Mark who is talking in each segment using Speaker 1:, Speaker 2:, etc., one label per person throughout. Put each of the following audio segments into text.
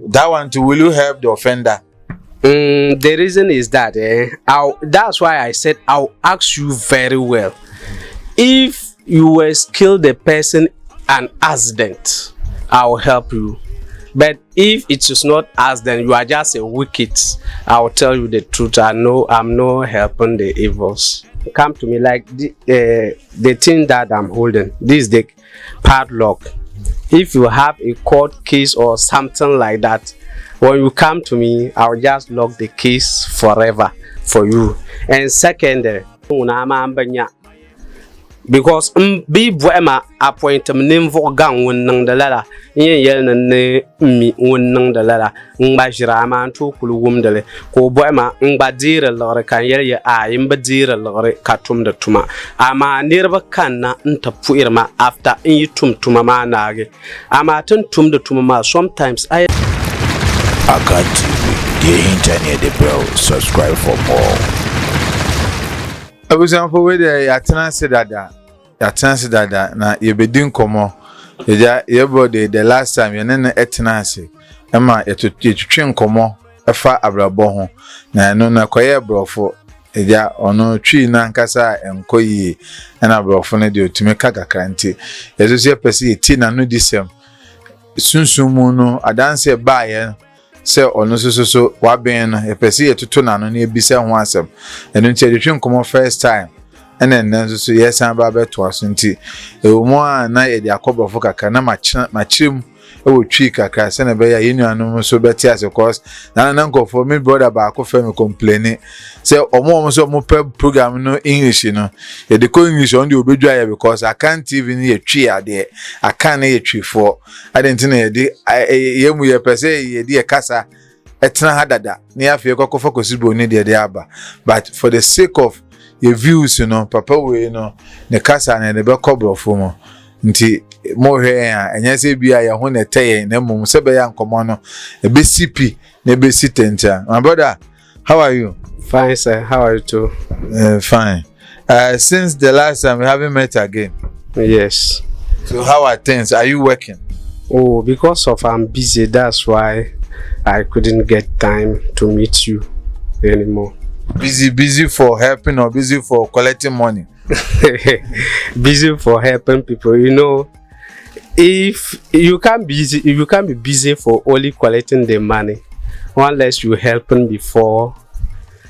Speaker 1: That one too, will you help the offender?
Speaker 2: The reason is that that's why I said I'll ask you very well. If you were kill the person an accident, I'll help you. But if it is not accident, you are just a wicked, I'll tell you the truth. I know I'm not helping the evils. Come to me like the thing that I'm holding. This is the padlock. If you have a court case or something like that, when you come to me, I'll just lock the case forever for you. And second, because be boema appointment name for gang when nang the ladder yen ne me when nang the ladder mbajira man to kulum dele ko boema mbadira lore kan yer a imbadira lore katum de tuma ama nirba kanna nta puirma after in yitum tuma ma nage ama tun tum de tuma ma sometimes I
Speaker 3: got the internet the bell subscribe for more.
Speaker 1: I was on for where the tenancy dada na you be doing komo your body the last time you nene tenancy ema you twin komo efa abrabo ho na no na koye brofo eja ono twi na nkasa enkoyi na brofo ne de otumi kakaka nti yeso se pese ti na no disem sunsumu no adanse baaye se ono so wa ben no e pese yetuto na no na ebisa ho asem eno nti de twin komo first time and then so yes and baba to asunti e mo na e de akobofo kaka na machim e wo twi kaka se na be ya yenu anu so beti as course na nkofo me brother ba ko fe me complain say omo so mo program no English no e de ko English on the obedua ya because I can't even hear twi ade I can't hear twi for I didn't know de yemu ye pese ye de kasa etna hadada na ya fe ko focus bo ni de aba but for the sake of your views, papa we the casa and the back of form. Nti more here, and yes, be I want to tell you, no more, Sebayan Commano, a BCP, maybe sit. My brother, how are you?
Speaker 2: Fine, sir. How are you too?
Speaker 1: Fine. Since the last time we haven't met again.
Speaker 2: Yes.
Speaker 1: So how are things? Are you working?
Speaker 2: Oh, because of I'm busy, that's why I couldn't get time to meet you anymore.
Speaker 1: Busy for helping or busy for collecting money?
Speaker 2: Busy for helping people. If you can't be busy for only collecting the money, unless you helping before.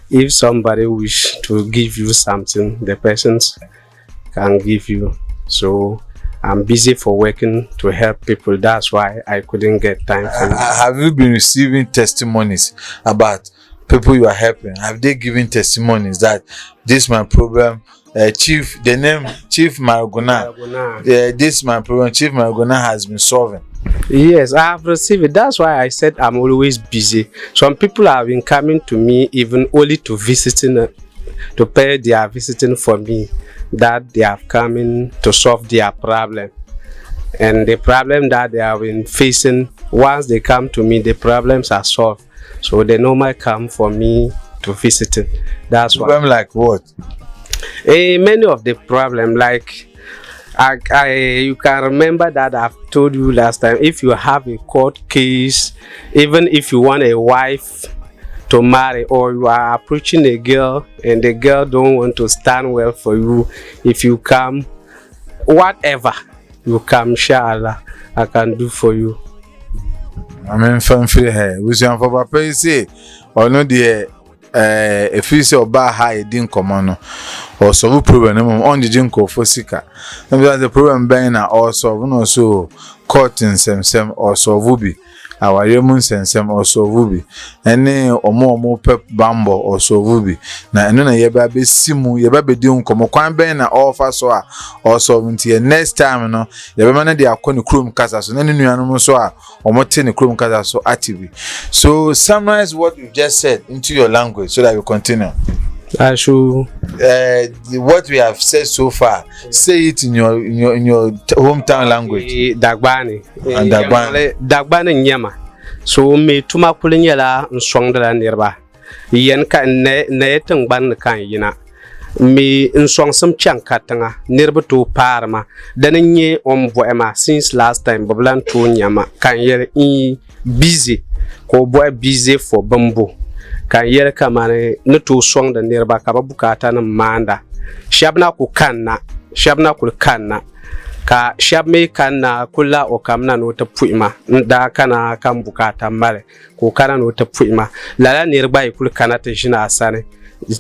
Speaker 2: If somebody wish to give you something, the persons can give you. So I'm busy for working to help people. That's why I couldn't get time for you.
Speaker 1: Have you been receiving testimonies about people you are helping? Have they given testimonies that this my problem? Chief, the name Chief Maragona. This my problem. Chief Maragona has been solving.
Speaker 2: Yes, I have received it. That's why I said I'm always busy. Some people have been coming to me even only to visiting, to pay their visiting for me. That they have come in to solve their problem, and the problem that they have been facing. Once they come to me, the problems are solved. So they normally come for me to visit it. That's why.
Speaker 1: Problem like what?
Speaker 2: Many of the problem, like you can remember that I've told you last time. If you have a court case, even if you want a wife to marry, or you are approaching a girl and the girl don't want to stand well for you, if you come, whatever you come, inshallah, I can do for you.
Speaker 1: I mean, from free hair. We say for papa say, or no the if you say oba high din common or so problem on the jinko for sika. Sometimes the problem being also no so court in sem or so vubi. Our yemun sensem or so vubi. Ene omo pep bambo or so vubi. Na eno na yeba be simu yeba be di unkomo kwan ben na offer so a or so nti next time no yeba man dey akọ ne krom kasa so na ne nuanom so a omo te ne krom kasa so active. So summarize what you just said into your language so that you continue.
Speaker 2: I should
Speaker 1: what we have said so far, say it in your hometown language.
Speaker 2: Dagbani.
Speaker 1: And
Speaker 2: Dagbani nyama. So me tuma kulinyala nsongdala nirba. Yen ka ne tang ban kan yina. me nsong some chankatanga nirba to parma dan nye boema since last time bablan to nyama kan yer in busy ko boy busy for bambo kan yer kamane no to song da nirba ka bukata na manda shabna ku kanna ka shab me kanna kula o kamna no ta puima nda kana kan bukata mare ko kana no ta puima lala nirba ikul kana ta jina asane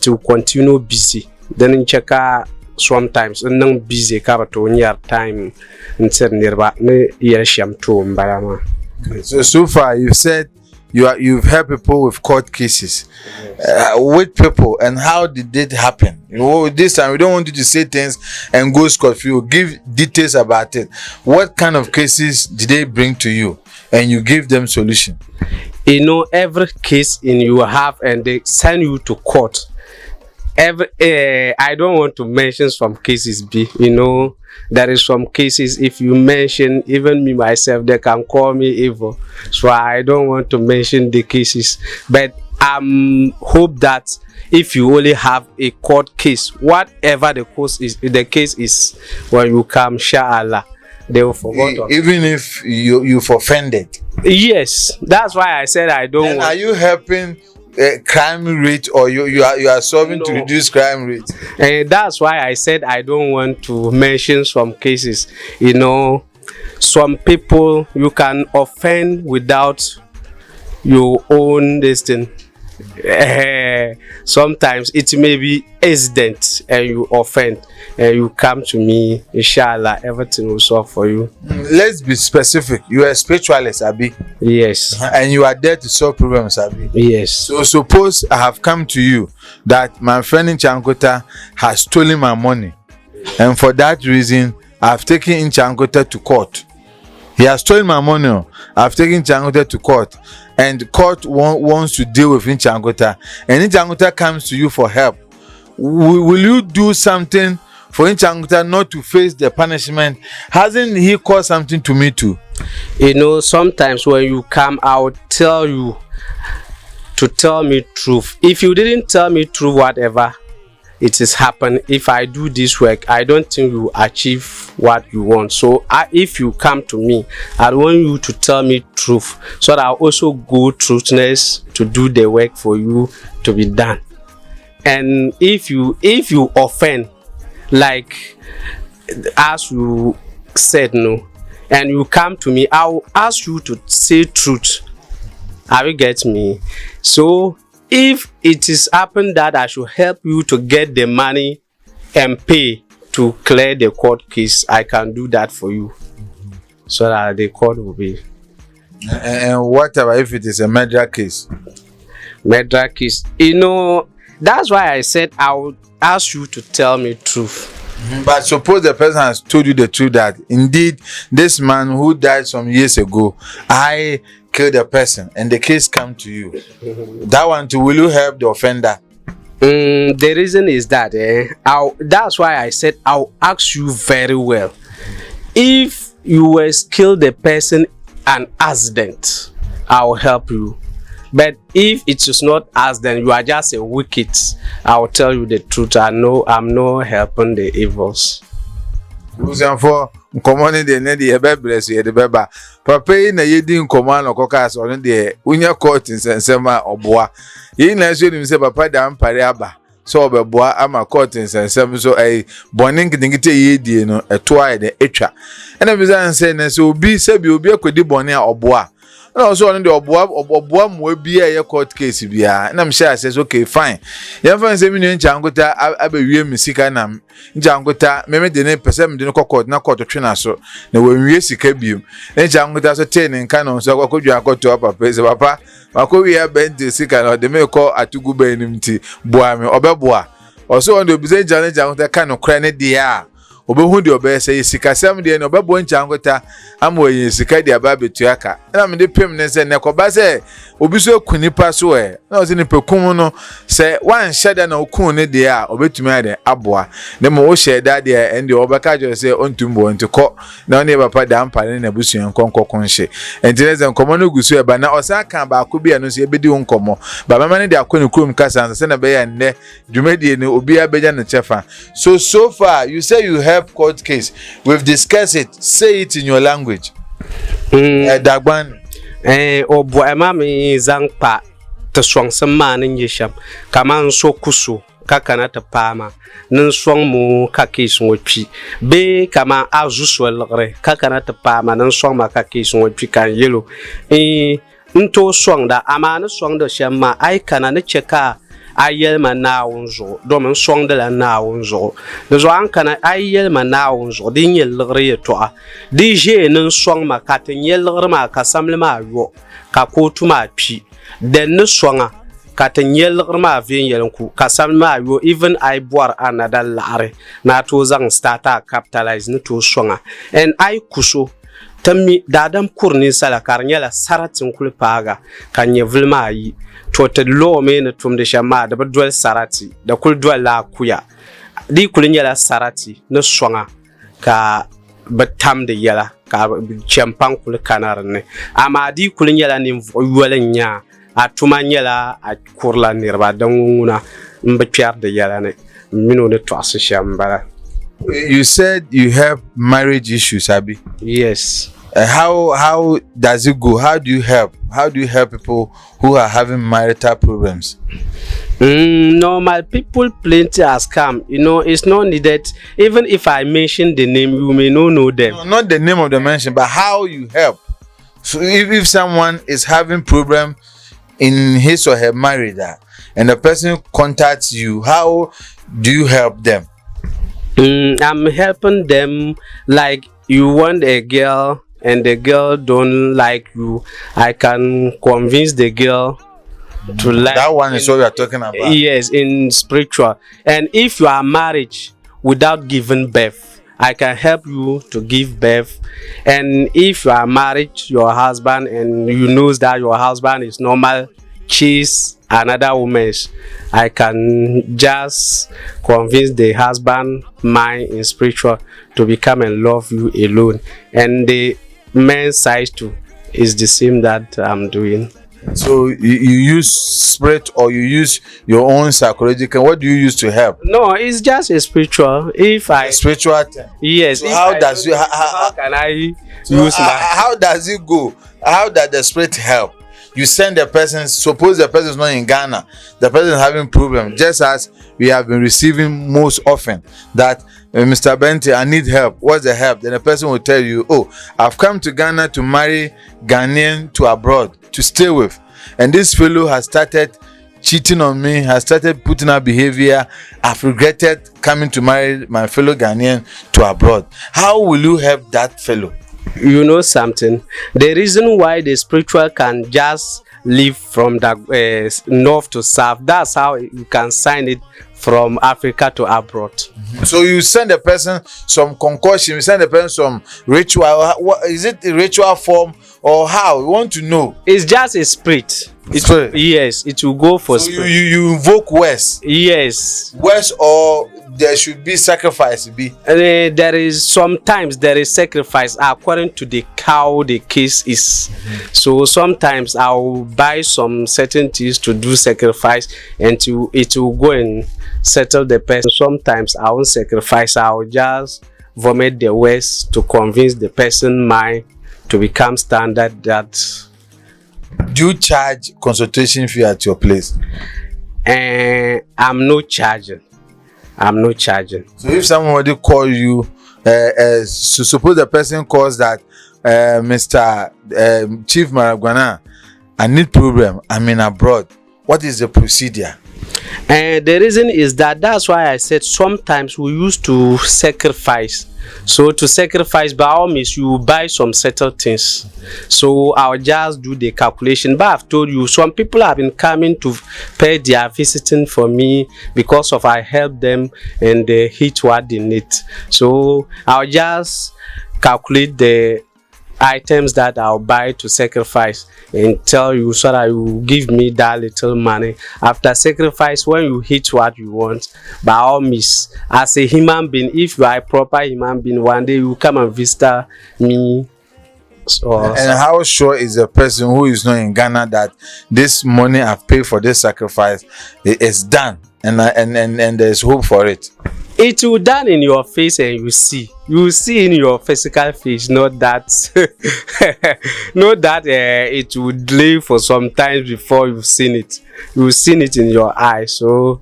Speaker 2: to continue busy then cheka sometimes nang busy ka to nyar time nter nirba ne yer sham to mbarama.
Speaker 1: So far you've said you've helped people with court cases. With people, and how did it happen? This time we don't want you to say things and go scot-free. Give details about it. What kind of cases did they bring to you, and you give them solution?
Speaker 2: Every case you have, and they send you to court. I don't want to mention some cases. There is some cases, if you mention, even me myself, they can call me evil. So I don't want to mention the cases. But hope that if you only have a court case, whatever the case is, when you come, inshallah, they will forget.
Speaker 1: Even if you've offended.
Speaker 2: Yes, that's why I said I don't.
Speaker 1: Are you helping crime rate, or you are solving to reduce crime rate?
Speaker 2: And that's why I said I don't want to mention some cases. Some people you can offend without your own destiny. Sometimes it may be accident and you offend and you come to me, inshallah everything will solve for you.
Speaker 1: Let's be specific. You are a spiritualist, Abi.
Speaker 2: Yes.
Speaker 1: And you are there to solve problems, Abi.
Speaker 2: Yes.
Speaker 1: So suppose I have come to you that my friend in Chankota has stolen my money, and for that reason I've taken in Chankota to court. He has stolen my money. I've taken Chankota to court, and the court wants to deal with Inchangota, and Inchangota comes to you for help. Will you do something for Inchangota not to face the punishment? Hasn't he caused something to me too?
Speaker 2: Sometimes when you come, I would tell you to tell me truth. If you didn't tell me truth, whatever it has happened, if I do this work, I don't think you achieve what you want. So if you come to me, I want you to tell me truth, so that I'll also go truthness to do the work for you to be done. And if you offend, like as you said, no, and you come to me, I'll ask you to say truth. Have you get me? So if it is happened that I should help you to get the money and pay to clear the court case, I can do that for you, so that the court will be.
Speaker 1: And whatever if it is a murder case?
Speaker 2: Murder case, that's why I said I would ask you to tell me truth.
Speaker 1: But suppose the person has told you the truth that indeed this man who died some years ago, I killed the person, and the case come to you. That one too, will you help the offender?
Speaker 2: The reason is that that's why I said I'll ask you very well. If you were killed the person an accident, I'll help you. But if it is not accident, you are just a wicked, I'll tell you the truth. I know I'm not helping the evils.
Speaker 1: For common de ne de be bless you de beba papa yi na yedi nkoma na kokas on de unya court nsensema oboa yi na so nim se papa da ampare aba so obeboa ama court nsensem so bonin kitingite yedie no eto aye de etwa na bi san se na so obi se bi obi akodi bonin a oboa na so on de oboa mo bi a ye court case bia na msha says okay fine ye fan se mi no Nchangota abewie misika na Nchangota meme de ne pese me de no court na court twena so na wanwie sika biom Nchangota so ten nka no so akodwa akoto papa se papa makowi abente sika na de me ko atugu ba enim ti boa me obeboa oso on de bi se Nchangota ka no kra ne dia obehu de obe say sikasem de no obebo nchankota ama oyin sika de aba betuaka na me de pem ne se ne koba se obi so kunipa so na o se ne pekum no se wan hyeda na okun ne de a obetumi ade aboa ne mo o hyeda de ende obeka jo se ontumbo ntiko na one papa da ampane na busuan konkokonhye entineze nkomo no gusu eba na osaka ba akobia no so ebedi nkomo ba mama ne de akoni kurum kasa se na be ya nne dwumedie ne obi abeja ne chefa so far you say you have court case we've discussed it say it in your language dagban
Speaker 2: obo emami zangpa to swang sama nyesham kaman so kusu kakana ta pama nin swang mu kake sunwi be kama azu swelre kakana ta pama nin swang ma kake sunwi kan yelo nto swang da amana swang da shamma ai kana ne cheka ayel manawunzo do men swang da la nawunzo de zo an kana ayel manawunzo din yelre to a di je nin swang ma katin yelre ma kasamle ma yo ka kotu ma pi den ne swanga katin yelre ma vin yelenku kasamle ma yo even I boar another lare na to zang starter capitalize ne to swanga and I kuso tammi dadam kurni sala karnyala saratin kulpaga kanye vilma yi to te lo me ne tum de shama da badwal sarati da kul dwal la kuya di kulnyala sarati ne swanga ka batam de yala ka champan kul kanarne ama di kulnyala ni wolenya atuma nyala a kurla nirba danguna mbe piar de yala ne mino ne to asishambara.
Speaker 1: You said you have marriage issues, Abi.
Speaker 2: Yes.
Speaker 1: How does it go? How do you help? How do you help people who are having marital problems?
Speaker 2: Normal people plenty has come. You know, it's not needed. Even if I mention the name, you may not know them.
Speaker 1: No, not the name of the mention, but how you help. So if someone is having problem in his or her marriage, and the person contacts you, how do you help them?
Speaker 2: I'm helping them like you want a girl and the girl don't like you. I can convince the girl to like
Speaker 1: that one is what we are talking about.
Speaker 2: Yes, in spiritual. And if you are married without giving birth, I can help you to give birth. And if you are married your husband and you know that your husband is normal, chase another woman, I can just convince the husband mind in spiritual to become and love you alone, and the men's side too is the same that I'm doing.
Speaker 1: So you use spirit or you use your own psychological? What do you use to help?
Speaker 2: No, it's just a spiritual. If I
Speaker 1: spiritual thing.
Speaker 2: Yes.
Speaker 1: So how does you
Speaker 2: how can I
Speaker 1: use how does it go? How does the spirit help? You send the person, suppose the person is not in Ghana, the person is having problem, just as we have been receiving most often that Mr. Bente, I need help. What's the help? Then the person will tell you, oh, I've come to Ghana to marry Ghanaian to abroad to stay with, and this fellow has started cheating on me, has started putting out behavior. I've regretted coming to marry my fellow Ghanaian to abroad. How will you help that fellow?
Speaker 2: You know something, the reason why the spiritual can just live from the north to south, that's how you can sign it from Africa to abroad.
Speaker 1: So you send the person some concoction, you send the person some ritual. What is it, a ritual form or how? We want to know.
Speaker 2: It's just a spirit. Yes, it will go for
Speaker 1: so
Speaker 2: spirit.
Speaker 1: You invoke words.
Speaker 2: Yes.
Speaker 1: Words, or there should be sacrifice.
Speaker 2: There is sometimes there is sacrifice according to the how the case is. So sometimes I'll buy some certain things to do sacrifice, and it will go and settle the person. Sometimes I won't sacrifice. I'll just vomit the words to convince the person mind to become standard. That.
Speaker 1: Do you charge consultation fee at your place?
Speaker 2: I'm not charging. So
Speaker 1: if somebody call you, so suppose the person calls that Mr. Chief Maragwana, I need problem, I'm in abroad. What is the procedure?
Speaker 2: And the reason is that's why I said sometimes we used to sacrifice. So to sacrifice, by all means, you buy some settled things. So I'll just do the calculation. But I've told you, some people have been coming to pay their visiting for me because of I help them and they hit what they need. So I'll just calculate the items that I'll buy to sacrifice and tell you so that you give me that little money. After sacrifice, when you hit what you want, by all means, as a human being, if you are a proper human being, one day you come and visit me.
Speaker 1: And how sure is the person who is not in Ghana that this money I've paid for this sacrifice is done and there's hope for it?
Speaker 2: It will done in your face and you see in your physical face, not that not that it will delay for some time before you've seen it. You've seen it in your eyes. So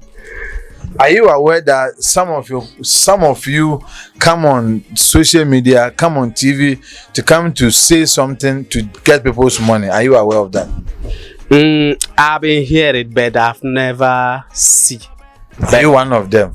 Speaker 1: are you aware that some of you come on social media, come on TV to come to say something to get people's money? Are you aware of that?
Speaker 2: I've been hearing it, but I've never seen.
Speaker 1: Are you one of them?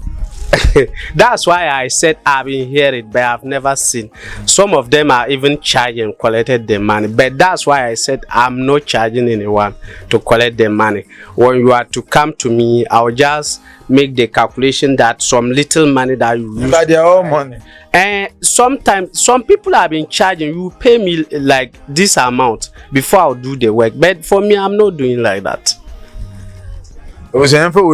Speaker 2: That's why I said I've been hearing it, but I've never seen. Some of them are even charging, collected the money. But that's why I said I'm not charging anyone to collect the money. When you are to come to me, I'll just make the calculation that some little money that you use.
Speaker 1: But their own money.
Speaker 2: And sometimes some people have been charging, you pay me like this amount before I'll do the work. But for me, I'm not doing like that.
Speaker 1: We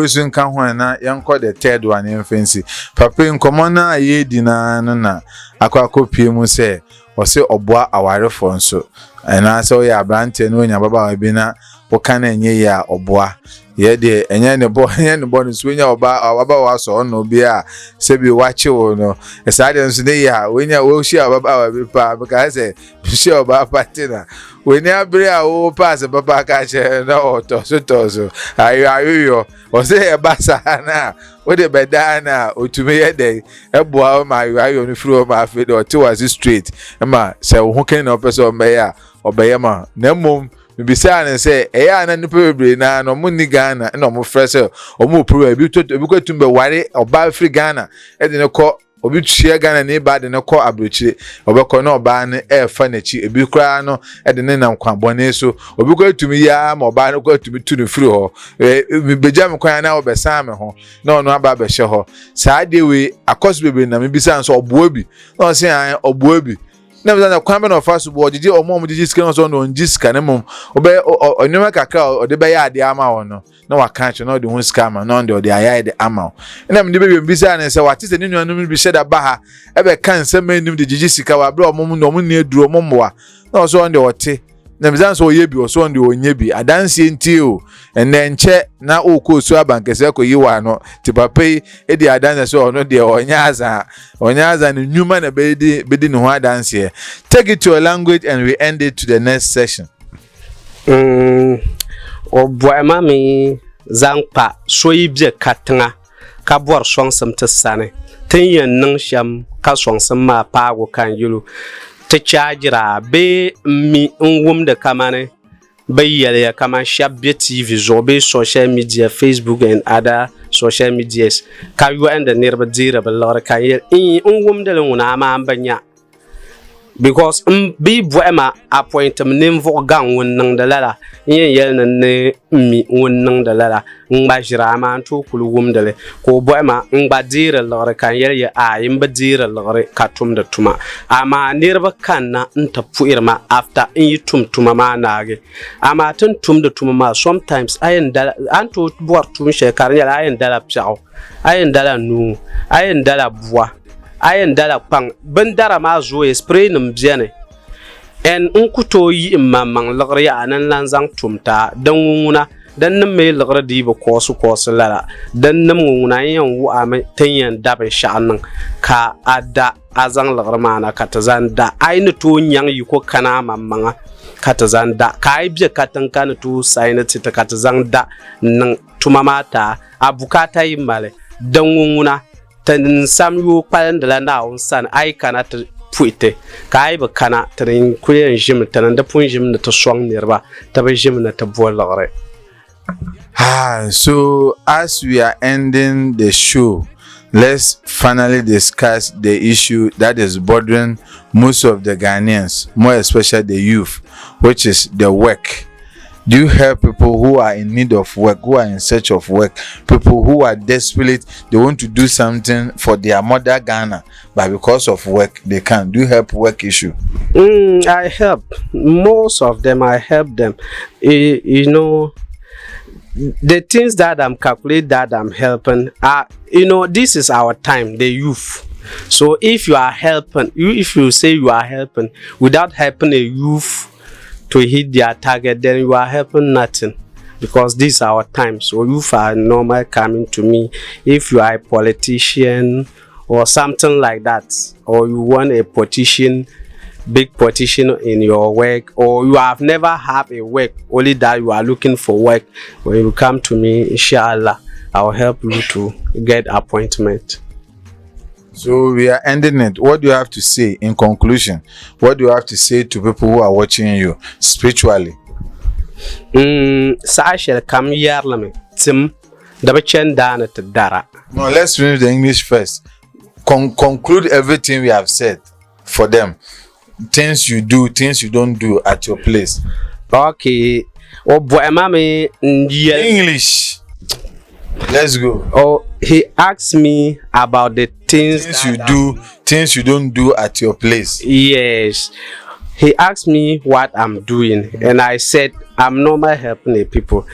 Speaker 1: soon come when young call the third one in fancy. Papa in common ye dinner na aquaco pimu say or say oboa aware phone so. And I saw ya branten when your baba bina what can ye ya oboa. Ye de and boy and bonus when your baba was on no beer, say be watch you no. A silence day when you will share about because I say sure about patina. When you bring a pass a papa catch no toso. Are you or say a bassa what a bedana or to me a day a boy my eye on the floor of my feet or two as straight. Emma say who can up us on Maya or Bayama. No mum. Be sad and say, and the probably now no money Ghana, no more fresh or more poor. You to be worried or buy free Ghana, and then a call or be share Ghana nearby than a call abuchi or be no ban air furniture, a big crano at the name of Quamboneso or be going to me yam or buy no go to be to the floor. Be jam crying out by Simon home. No, about Beshaw. Side way, a cost baby, and maybe sounds or booby. No, say I or booby. Never done a comment of fast board. Did you or mom did you scan on this canamum or no cacao or the bay the armor or no? No, I can't know the one scammer, none the eye the armor. And I'm the baby beside and say, what is the new one be said at Baha? Ever can't send me the Jessica, bro, mom, no money, drew momoa. No, so on the water. Never done so yebi or so on the yebi. I dance until and then check now. Oh, cool, so a bank is you are not to pay Eddie. I dance so no dear or nyaza and new man a bidding who dance here. Take it to a language and we end it to the next session.
Speaker 2: O boy, mammy, Zampa, so ye be a catanga, cabor swung some to sunny. 10 year nung sham, caswang some ma power can you. To charge ra be me the kamane be yele kama shap be TV zobe social media Facebook and other social medias ka you and the nearby dira be lor kan ye the luna ma ambanya because be boema appointment nim vo gang won nang de lala yel ne mi won nang de lala ngba jira ma to kulu wumdele ko boema ngba dira lor kan ye a yimba dira lor katum de tuma ama nirba kanna nta puirma after tum tuma ma nage ama tun tum de tuma ma sometimes ayen dala anto bor tum shekar ya ayen dala psao ayen dala nu ayen dala bois ayen dala pang bandara ma zo spray num biene en unkuto yi mamang lagri anan lanzang tumta danguna dan nam me lagri di ba kosu lala dan nam nguna yan wu am tanyan dabe sha'anan ka ada azang lagri mana katazan da ainu to nyang yuko kana mamanga katazan da kai biya katan kana to sainati ta katazan da nan tumamata abukata yimale danguna tan sam yu palan da na on san ai kana ta puite kai ba kana trin kuyen jim tan da pun jim na to swang nirba ta ba jim na ta bolore
Speaker 1: So as we are ending the show, let's finally discuss the issue that is bothering most of the Ghanaians, more especially the youth, which is the work. Do you help people who are in need of work, who are in search of work, people who are desperate, they want to do something for their mother Ghana, but because of work, they can't? Do you help work issue?
Speaker 2: I help. Most of them, I help them. You know, the things that I'm calculating that I'm helping are, this is our time, the youth. So if you are helping, if you say you are helping without helping a youth to hit their target, then you are helping nothing, because this is our time. So youth are normal coming to me. If you are a politician or something like that, or you want a petition, big petition in your work, or you have never had a work, only that you are looking for work, when you come to me, inshallah, I'll help you to get appointment.
Speaker 1: So we are ending it. What do you have to say in conclusion? What do you have to say to people who are watching you spiritually?
Speaker 2: Sa shall come yarlame tim dabachen dana to dara.
Speaker 1: No, let's finish the English first. Conclude everything we have said for them. Things you do, things you don't do at your place.
Speaker 2: Okay. Oh boy, mami
Speaker 1: English. Let's go.
Speaker 2: Oh, he asked me about the things
Speaker 1: you do, things you don't do at your place.
Speaker 2: Yes. He asked me what I'm doing, and I said I'm normal helping the people.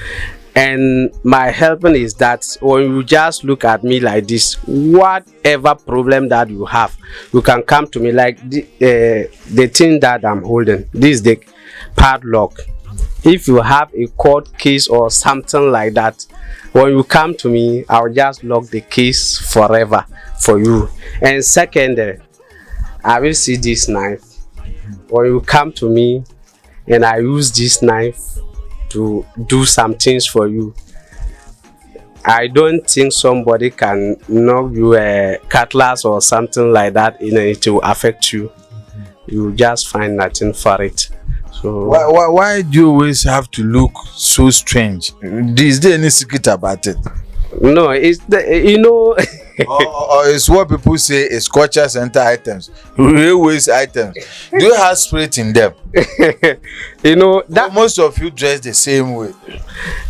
Speaker 2: And my helping is that when you just look at me like this, whatever problem that you have, you can come to me. Like the thing that I'm holding, this is the padlock. If you have a court case or something like that, when you come to me, I'll just lock the case forever for you. And second, I will see this knife. When you come to me and I use this knife to do some things for you, I don't think somebody can knock you a cutlass or something like that, it will affect you. You just find nothing for it. So
Speaker 1: why do you always have to look so strange? Is there any secret about it?
Speaker 2: No, it's
Speaker 1: or it's what people say is culture center items, railways items. Do you have spirit in them?
Speaker 2: That
Speaker 1: most of you dress the same way,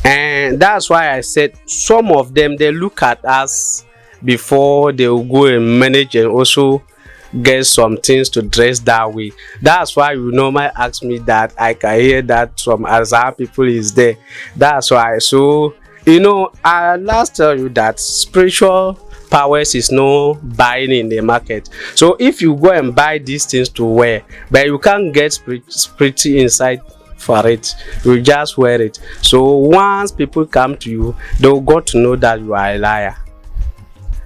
Speaker 2: and that's why I said some of them, they look at us before they will go and manage and also get some things to dress that way. That's why you normally ask me that. I can hear that from other people is there. That's why. So I last tell you that spiritual powers is no buying in the market. So if you go and buy these things to wear, but you can't get spirit inside for it, you just wear it. So once people come to you, they'll got to know that you are a liar.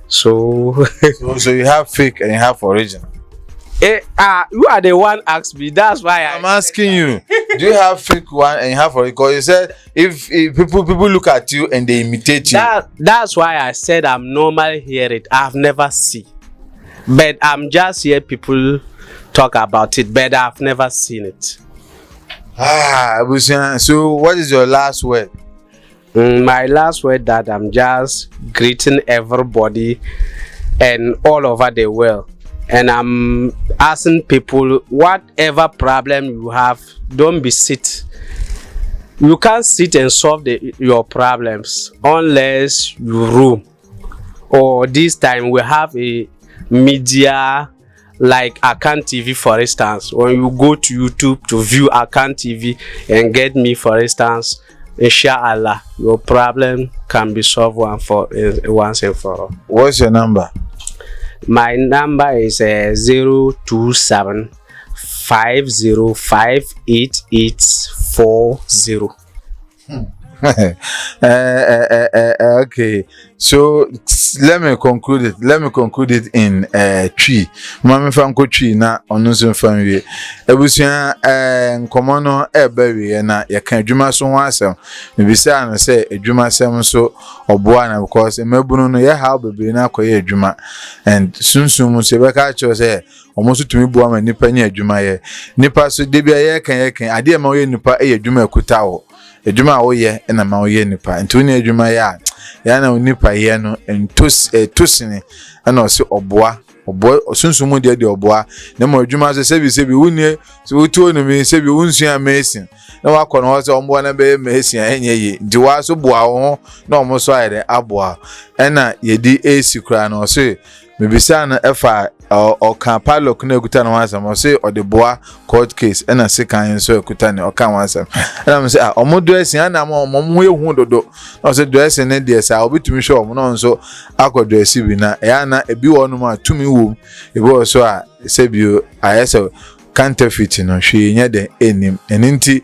Speaker 2: So
Speaker 1: you have fake and you have original.
Speaker 2: You are the one asked me. That's why
Speaker 1: I'm asking you. Do you have fake one and you have original? Because you said if people look at you and they imitate you.
Speaker 2: That's why I said I'm normal hear it. I've never seen, but I'm just hear people talk about it, but I've never seen it.
Speaker 1: So what is your last word?
Speaker 2: My last word that I'm just greeting everybody and all over the world, and I'm asking people, whatever problem you have, don't be sit. You can't sit and solve your problems unless you roam. Or this time we have a media like Akan TV, for instance. When you go to YouTube to view Akan TV and get me, for instance, inshallah, your problem can be solved once and for all.
Speaker 1: What's your number?
Speaker 2: My number is 027 5058840.
Speaker 1: Okay, so let me conclude it in tree. Mama fanko tree na onunso fanwe ebusia nkomo no ebawe na yeka adwuma so ho asem mebisa na say adwuma sem so oboa na, because emabunu no ye how bebre na akoye adwuma and sunsun so be ka cho say omoso tumi boa ma nipa nya adwuma ye nipa so de bia ye kan ade ma ye nipa adwuma akuta wo adwuma a woyɛ na ma woyɛ nipa nti woni adwuma yɛ ya na nipa yɛ no tosini na ɔse ɔboa osunsumu de ɔboa na ma adwuma so sebi woni so wotuo no mi sebi wonsua amazing na wakɔ no hɔ sɛ ɔmboa na bɛyɛ amazing enye yi nti wa so boa wo ho na ɔmo so ayɛ aboa ɛna yɛdi AC kura na ɔse mebisa na efa ọkan padlock na ekuta na wansam o say the boa court case na sekan so ekuta na ọkan wansam na me say omo dressing na omo ehu dodo na say dressing na dey say obitumi show omo no nso akodress bi na ya na ebi wonu ma tumi wo ebi wo so a say bi ayese counterfeit no hwe nya de enim eninti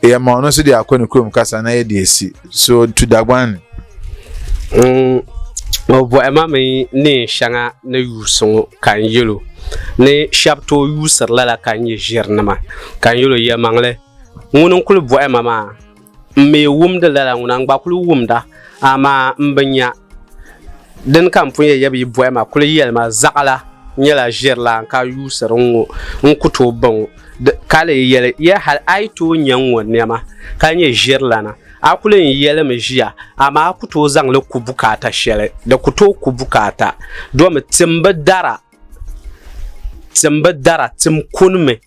Speaker 1: e ma ono so dey akọ ne krom kasa na ye dey si so to dagwan
Speaker 2: Bo emame ne shanga na yuso kan yelo ne shapto yusar la kan ye jirnama kan yelo ye mangle ngunun kul bo emama me wumda la ngunan gba kul wumda ama mbanya den kam fu ye yabi bo ema kul yelma zakala nyela jirla ka yusar nkuto bon kale yele ye hal aito nyanwo nema kan ye jirla na akulen yele mejia ama akuto zang le kubukata shele de kuto kubukata do me timba dara tim kunme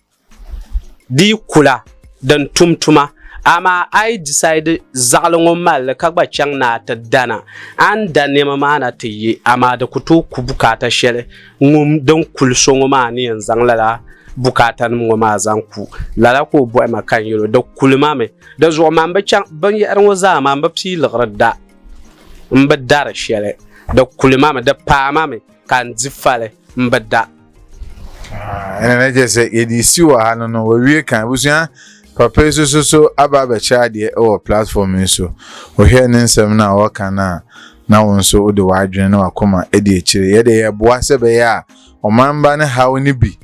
Speaker 2: di kula dan tumtuma ama I decide zalongo mal ka gba chang na ta dana an danema mana te yi ama de kuto kubukata shele ngum dan kulsongo ma ni zang lala bukatan mo ma zanku lala ko bo ma kan yoro da kulma me da zo ma ba chan ban yar wo za ma ba psi lgrada mbadar shele da kulma me da pa ma me kan zifale mbada
Speaker 1: na je se yedi siwa hanu no we kan busia papa so aba ba cha de o platform so o he ne nsem na o kana na won so o de wadwene na wakoma e de ekire ye de ye boa se be ya o mamba ne hawo ni bi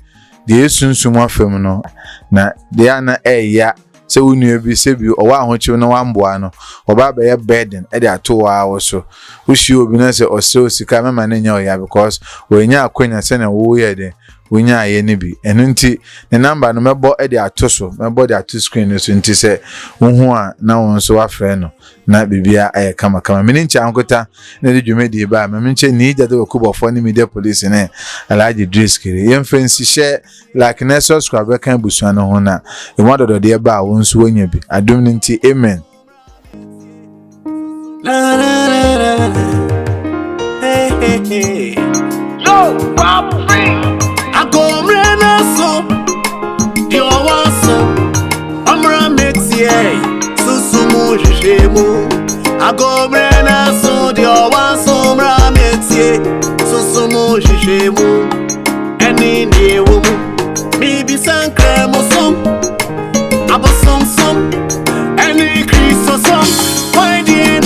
Speaker 1: de sunsun afem no na de ana eya se wonu bi se bi o wa ahochiw no wamboa no oba be ye burden e de ato wa wo so wo shi obi na se o se sika mema na nya o ya because we nya akwanya se na wo ye de wonya aye ni bi eno nti ne number no mebo e de ato so mebo de ato screen so nti se wo hu a na won so afre no na bibia aye kama mini ncha ankota na de dwumedi ba me nche ni ija de okubofo ni media police ne alaji driskiri yemfensi share like na subscribe kan busuan ho na e wadodo de ba won so wonya bi adom nti amen
Speaker 3: La la la la. Hey hey hey. Yo, Bob Free. I go mrena so. Yo waso. Amra metie. Susumu jishemu. I go mrena so. Yo waso amra metie. Susumu jishemu. Eni ni wumu. Bibi sankre mo som. Abo som. Eni Christo som. Why the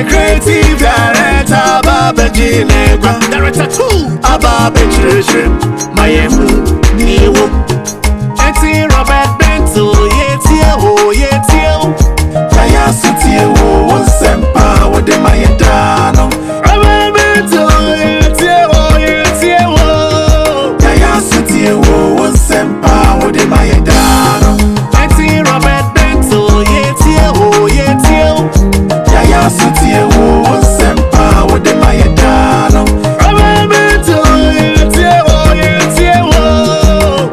Speaker 3: creative director Baba Jine director 2 Ababa Children Mayemu Niwo Eti Robert Bento Yetio Jaya Sutio Wonsempa Wode Mayedano Robert Bento Yetio Jaya Sutio Wonsempa Wode Mayedano Eti Robert Bento Yetio Jaya Sutie wo sempa wo de mayedano Abamento yete wo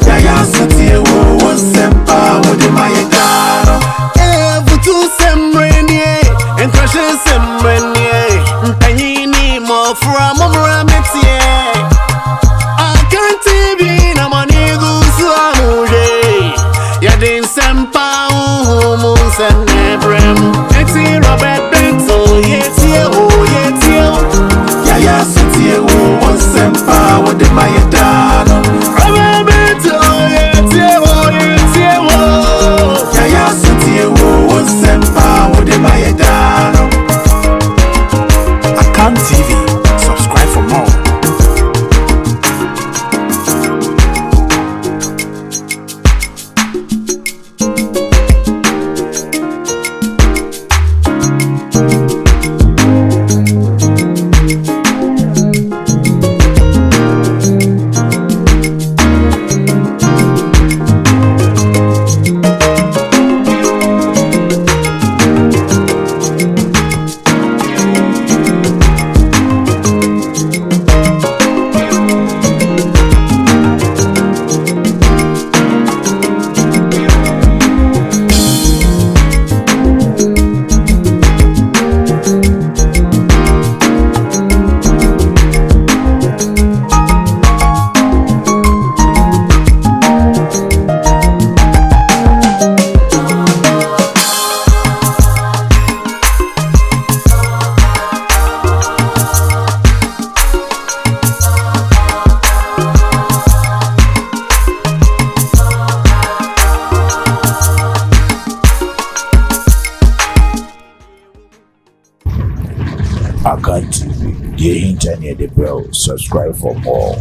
Speaker 3: Jaya Sutie wo sempa wo de mayedano Evutu semrenie entrashe semrenie mpanyini mo fra momra metie Akanti bi na manigu suamuje Yadin sempa umu senebrem Eti Robert Jaya Sutie wo sempa wo de mayedano Abamento yete wo Jaya Sutie wo sempa wo de mayedano Akan TV, subscribe for more. hint near the bell. Subscribe for more.